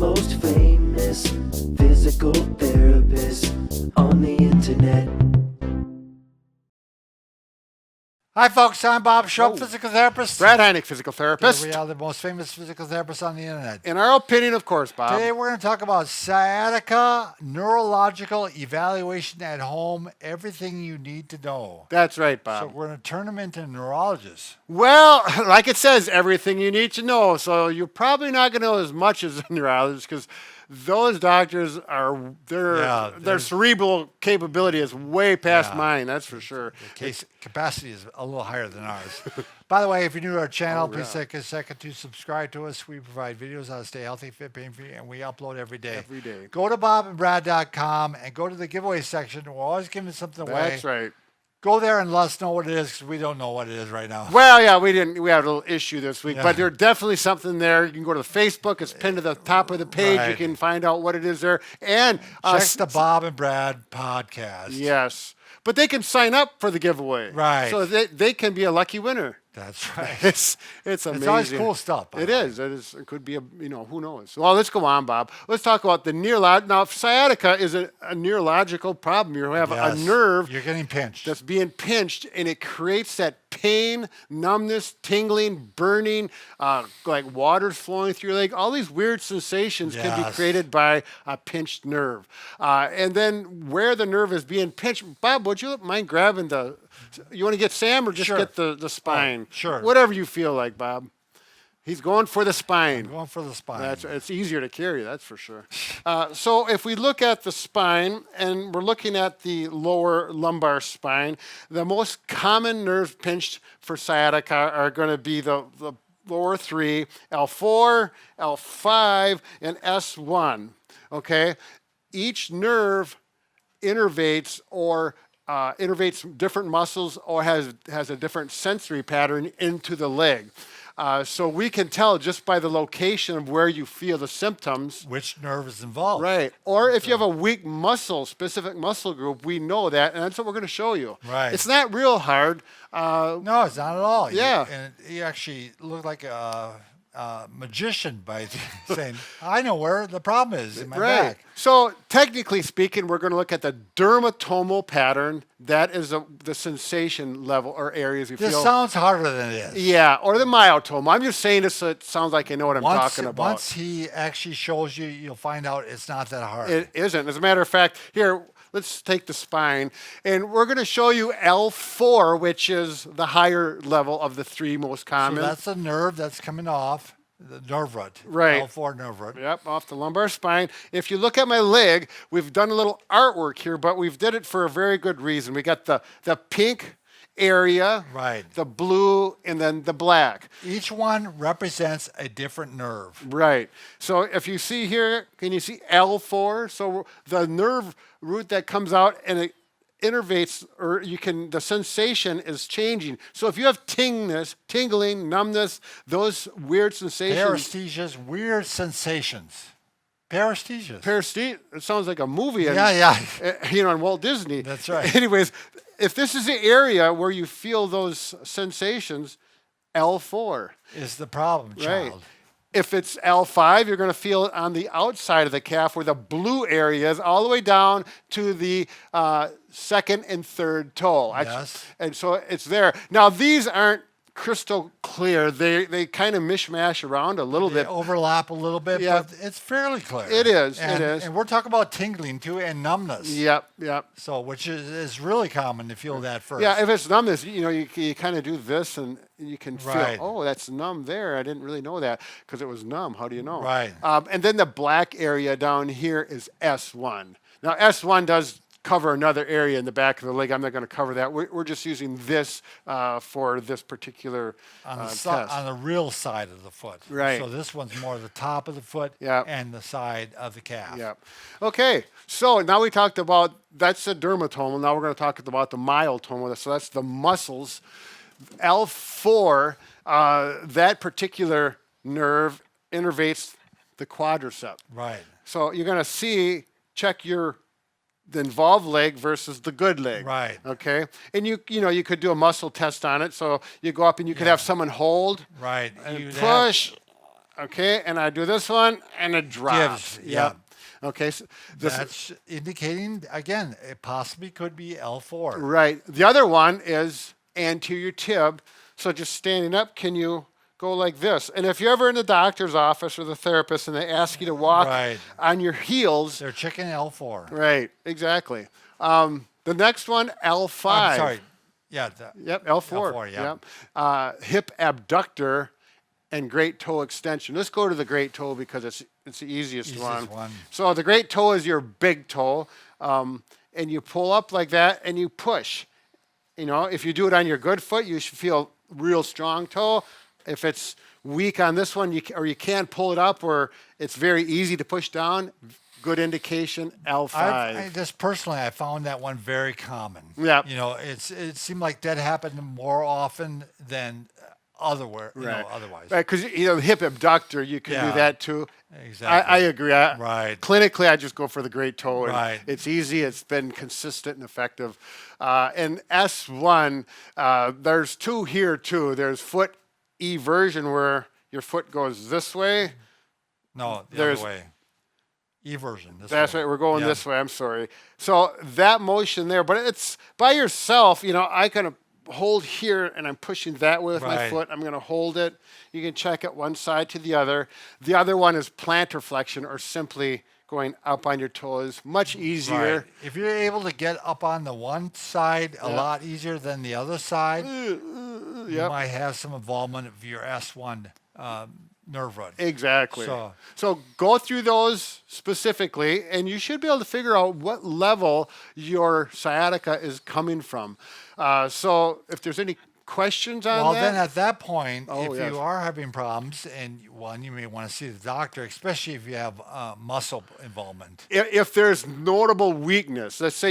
most famous physical therapist on the internet. Hi, folks. I'm Bob Schrupp, physical therapist. Brad Heineck, physical therapist. We are the most famous physical therapists on the internet. In our opinion, of course, Bob. Today, we're going to talk about sciatica neurological evaluation at home, everything you need to know. That's right, Bob. So we're going to turn them into neurologists. Well, like it says, everything you need to know. So you're probably not going to know as much as a neurologist because those doctors are, their cerebral capability is way past mine, that's for sure. The case capacity is a little higher than ours. By the way, if you're new to our channel, please take a second to subscribe to us. We provide videos on how to stay healthy, fit, pain-free, and we upload every day. Every day. Go to bobandbrad.com and go to the giveaway section. We're always giving something away. That's right. Go there and let us know what it is because we don't know what it is right now. Well, yeah, we had a little issue this week, but there's definitely something there. You can go to Facebook. It's pinned to the top of the page. Right. You can find out what it is there. And check the Bob and Brad podcast. Yes. But they can sign up for the giveaway. Right. So they can be a lucky winner. That's right. It's amazing. It's always cool stuff. It is. It could be who knows. Well, let's go on, Bob. Let's talk about the neurological. Now, sciatica is a neurological problem. You have a nerve. You're getting pinched. That's being pinched, and it creates that pain, numbness, tingling, burning, like water's flowing through your leg. All these weird sensations can be created by a pinched nerve. And then where the nerve is being pinched, Bob, would you mind grabbing you want to get Sam or just get the spine? Sure. Whatever you feel like, Bob. He's going for the spine. I'm going for the spine. It's easier to carry, that's for sure. So if we look at the spine, and we're looking at the lower lumbar spine, the most common nerves pinched for sciatica are going to be the lower three, L4, L5, and S1. Okay? Each nerve innervates different muscles or has a different sensory pattern into the leg. So we can tell just by the location of where you feel the symptoms. Which nerve is involved. Right. Or if you have a weak specific muscle group, we know that, and that's what we're going to show you. Right. It's not real hard. No, it's not at all. Yeah. And you actually look like a magician by saying, I know where the problem is in my back. So technically speaking, we're going to look at the dermatomal pattern. That is the sensation level or areas you feel. This sounds harder than it is. Yeah, or the myotoma. I'm just saying this so it sounds like I know what I'm talking about. Once he actually shows you, you'll find out it's not that hard. It isn't. As a matter of fact, here, let's take the spine, and we're going to show you L4, which is the higher level of the three most common. So that's a nerve that's coming off the nerve root. Right. L4 nerve root. Yep, off the lumbar spine. If you look at my leg, we've done a little artwork here, but we've did it for a very good reason. We got the pink area, the blue, and then the black. Each one represents a different nerve. Right. So if you see here, can you see L4? So the nerve root that comes out and it innervates, or the sensation is changing. So if you have tingling, numbness, those weird sensations. Paresthesias, weird sensations. Paresthesia. It sounds like a movie. On Walt Disney. That's right. Anyways, if this is the area where you feel those sensations, L4 is the problem, child. Right. If it's L5, you're going to feel it on the outside of the calf where the blue area is, all the way down to the second and third toe. Yes. And so it's there. Now, these aren't crystal clear. They kind of mishmash around a little bit. They overlap a little bit, but it's fairly clear. It is. And we're talking about tingling, too, and numbness. Yep. So, which is really common to feel that first. Yeah, if it's numbness, you kind of do this, and you can feel, oh, that's numb there. I didn't really know that because it was numb. How do you know? Right. And then the black area down here is S1. Now, S1 does cover another area in the back of the leg. I'm not going to cover that. We're just using this for this particular test. On the real side of the foot. Right. So this one's more the top of the foot and the side of the calf. Yeah. Okay. So now we talked about, that's the dermatomal. Now we're going to talk about the myotoma. So that's the muscles. L4, that particular nerve innervates the quadricep. Right. So you're going to check the involved leg versus the good leg. Right. Okay. And you could do a muscle test on it. So you go up and you could have someone hold. Right. And push. Okay, and I do this one, and it drops. Gives, yeah. Okay, so this That's indicating, again, it possibly could be L4. right. The other one is anterior tib. So just standing up, can you go like this? And if you're ever in the doctor's office or the therapist and they ask you to walk Right. on your heels, They're checking L4. right, exactly. The next one, L5. I'm sorry. Yeah. Yep, L4. L4, yeah. Yep. Hip abductor and great toe extension. Let's go to the great toe because it's the easiest one. So the great toe is your big toe, and you pull up like that and you push. You know, if you do it on your good foot, you should feel real strong toe. If it's weak on this one, you can't pull it up, or it's very easy to push down, good indication, L5. Just personally, I found that one very common. Yeah. You know, it seemed like that happened more often than otherwise. Right, because the hip abductor, you can do that too. Exactly. I agree. Right. Clinically, I just go for the great toe. Right. It's easy. It's been consistent and effective. And S1, there's two here too. There's foot eversion where your foot goes this way. No, the other way. Eversion. That's right. We're going this way. I'm sorry. So that motion there, but it's by yourself. I kind of hold here and I'm pushing that way with my foot. I'm going to hold it. You can check it one side to the other. The other one is plantar flexion, or simply going up on your toes. Much easier. Right. If you're able to get up on the one side a lot easier than the other side, you might have some involvement of your S1 nerve root. Exactly. So go through those specifically, and you should be able to figure out what level your sciatica is coming from. So if there's any questions on that? Well, then at that point, if you are having problems, and you may want to see the doctor, especially if you have muscle involvement. If there's notable weakness, let's say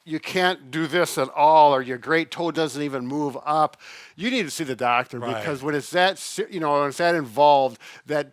you can't do this at all, or your great toe doesn't even move up, you need to see the doctor, because when it's that when it's that involved, that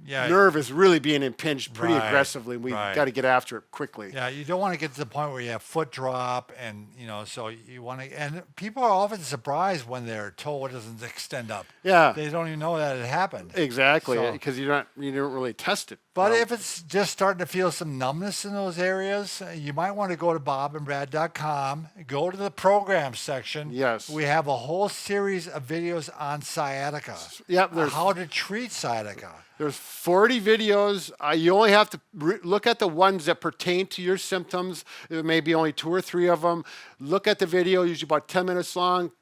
nerve is really being impinged pretty aggressively. We've got to get after it quickly. Yeah, you don't want to get to the point where you have foot drop, and so you want to. And people are often surprised when their toe doesn't extend up. Yeah, they don't even know that it happened. Exactly, because you don't really test it. But if it's just starting to feel some numbness in those areas, you might want to go to bobandbrad.com, go to the program section. Yes. We have a whole series of videos on sciatica. Yep. How to treat sciatica. There's 40 videos. You only have to look at the ones that pertain to your symptoms. There may be only 2 or 3 of them. Look at the video, usually about 10 minutes long.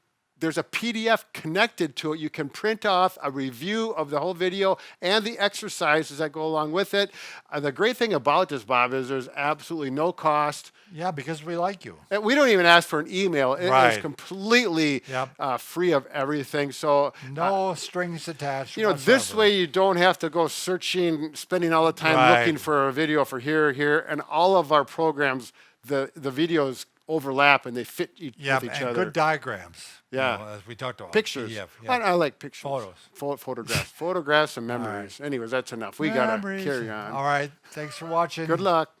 There's a PDF connected to it. You can print off a review of the whole video and the exercises that go along with it. The great thing about this, Bob, is there's absolutely no cost. Yeah, because we like you. And we don't even ask for an email. It is completely free of everything. So no strings attached. This way you don't have to go searching, spending all the time looking for a video for here, and all of our programs, the videos overlap and they fit with each other. Good diagrams. Yeah, as we talked about. Pictures. PDF, I like pictures. Photographs. Photographs and memories. Anyways, that's enough. We got to carry on. All right. Thanks for watching. Good luck.